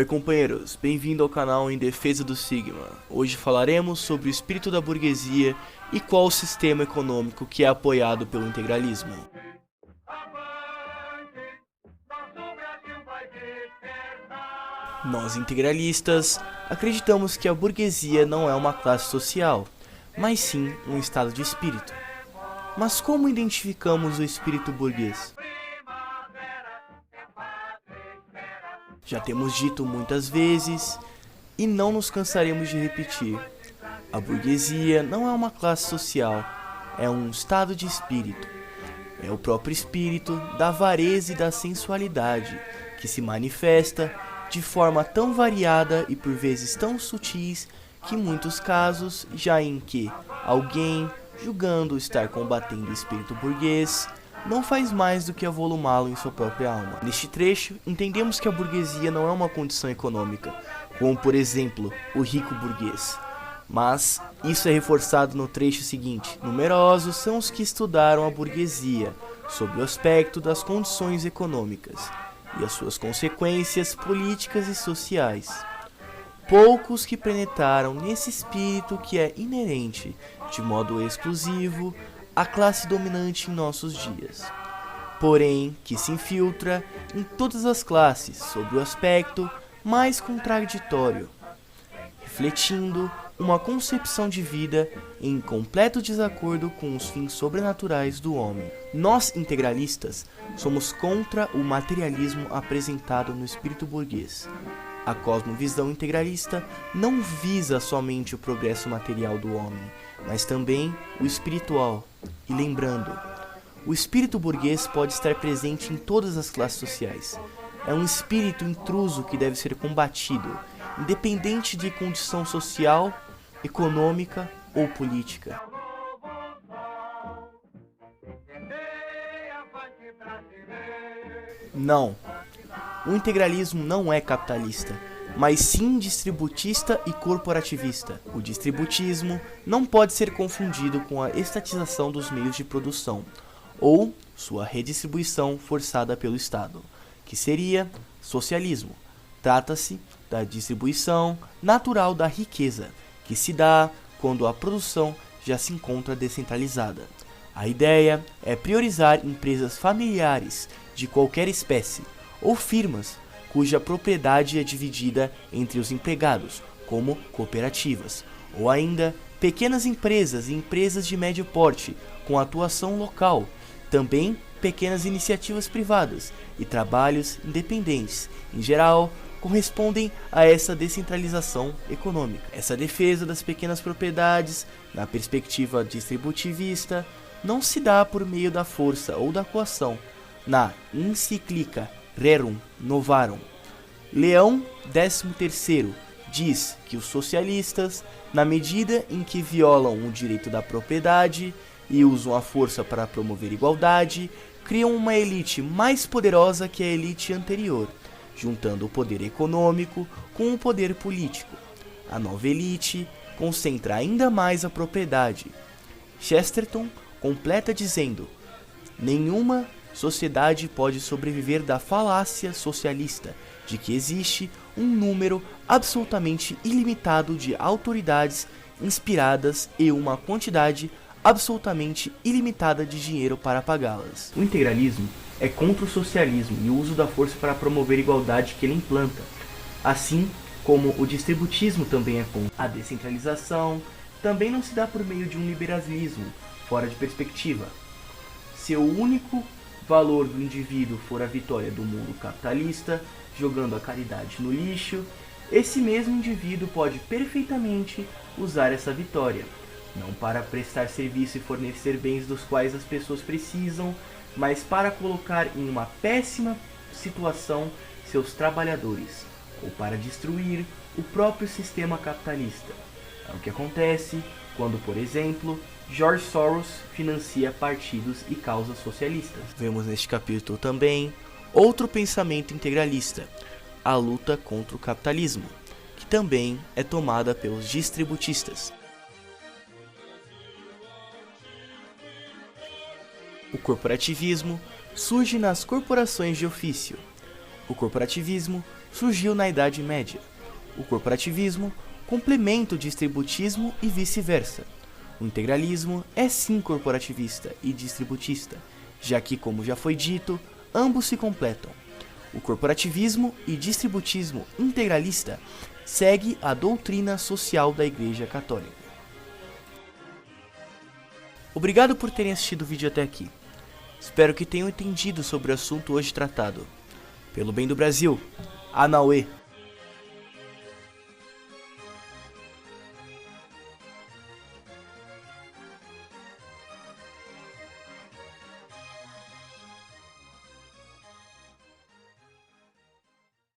Oi companheiros, bem-vindo ao canal Em Defesa do Sigma. Hoje falaremos sobre o espírito da burguesia e qual o sistema econômico que é apoiado pelo integralismo. Nós integralistas acreditamos que a burguesia não é uma classe social, mas sim um estado de espírito. Mas como identificamos o espírito burguês? Já temos dito muitas vezes e não nos cansaremos de repetir. A burguesia não é uma classe social, é um estado de espírito. É o próprio espírito da avareza e da sensualidade que se manifesta de forma tão variada e por vezes tão sutis que em muitos casos, já em que alguém, julgando estar combatendo o espírito burguês, não faz mais do que avolumá-lo em sua própria alma. Neste trecho, entendemos que a burguesia não é uma condição econômica, como por exemplo, o rico burguês. Mas isso é reforçado no trecho seguinte. Numerosos são os que estudaram a burguesia, sob o aspecto das condições econômicas e as suas consequências políticas e sociais. Poucos que penetraram nesse espírito que é inerente, de modo exclusivo, à classe dominante em nossos dias, porém que se infiltra em todas as classes sob o aspecto mais contraditório, refletindo uma concepção de vida em completo desacordo com os fins sobrenaturais do homem. Nós, integralistas, somos contra o materialismo apresentado no espírito burguês. A cosmovisão integralista não visa somente o progresso material do homem, mas também o espiritual. E lembrando, o espírito burguês pode estar presente em todas as classes sociais. É um espírito intruso que deve ser combatido, independente de condição social, econômica ou política. Não, o integralismo não é capitalista, mas sim distributista e corporativista. O distributismo não pode ser confundido com a estatização dos meios de produção, ou sua redistribuição forçada pelo Estado, que seria socialismo. Trata-se da distribuição natural da riqueza, que se dá quando a produção já se encontra descentralizada. A ideia é priorizar empresas familiares de qualquer espécie, ou firmas cuja propriedade é dividida entre os empregados, como cooperativas, ou ainda pequenas empresas e empresas de médio porte com atuação local, também pequenas iniciativas privadas e trabalhos independentes, em geral, correspondem a essa descentralização econômica. Essa defesa das pequenas propriedades, na perspectiva distributivista, não se dá por meio da força ou da coação. Na encíclica Rerum Novarum, Leão XIII diz que os socialistas, na medida em que violam o direito da propriedade e usam a força para promover igualdade, criam uma elite mais poderosa que a elite anterior, juntando o poder econômico com o poder político. A nova elite concentra ainda mais a propriedade. Chesterton completa dizendo: nenhuma sociedade pode sobreviver da falácia socialista de que existe um número absolutamente ilimitado de autoridades inspiradas e uma quantidade absolutamente ilimitada de dinheiro para pagá-las. O integralismo é contra o socialismo e o uso da força para promover a igualdade que ele implanta, assim como o distributismo também é contra. A descentralização também não se dá por meio de um liberalismo fora de perspectiva. Seu único valor do indivíduo for a vitória do mundo capitalista, jogando a caridade no lixo, esse mesmo indivíduo pode perfeitamente usar essa vitória, não para prestar serviço e fornecer bens dos quais as pessoas precisam, mas para colocar em uma péssima situação seus trabalhadores, ou para destruir o próprio sistema capitalista. É o que acontece quando, por exemplo, George Soros financia partidos e causas socialistas. Vemos neste capítulo também outro pensamento integralista, a luta contra o capitalismo, que também é tomada pelos distributistas. O corporativismo surge nas corporações de ofício. O corporativismo surgiu na Idade Média. O corporativismo complementa o distributismo e vice-versa. O integralismo é sim corporativista e distributista, já que, como já foi dito, ambos se completam. O corporativismo e distributismo integralista segue a doutrina social da Igreja Católica. Obrigado por terem assistido o vídeo até aqui. Espero que tenham entendido sobre o assunto hoje tratado. Pelo bem do Brasil, Anauê!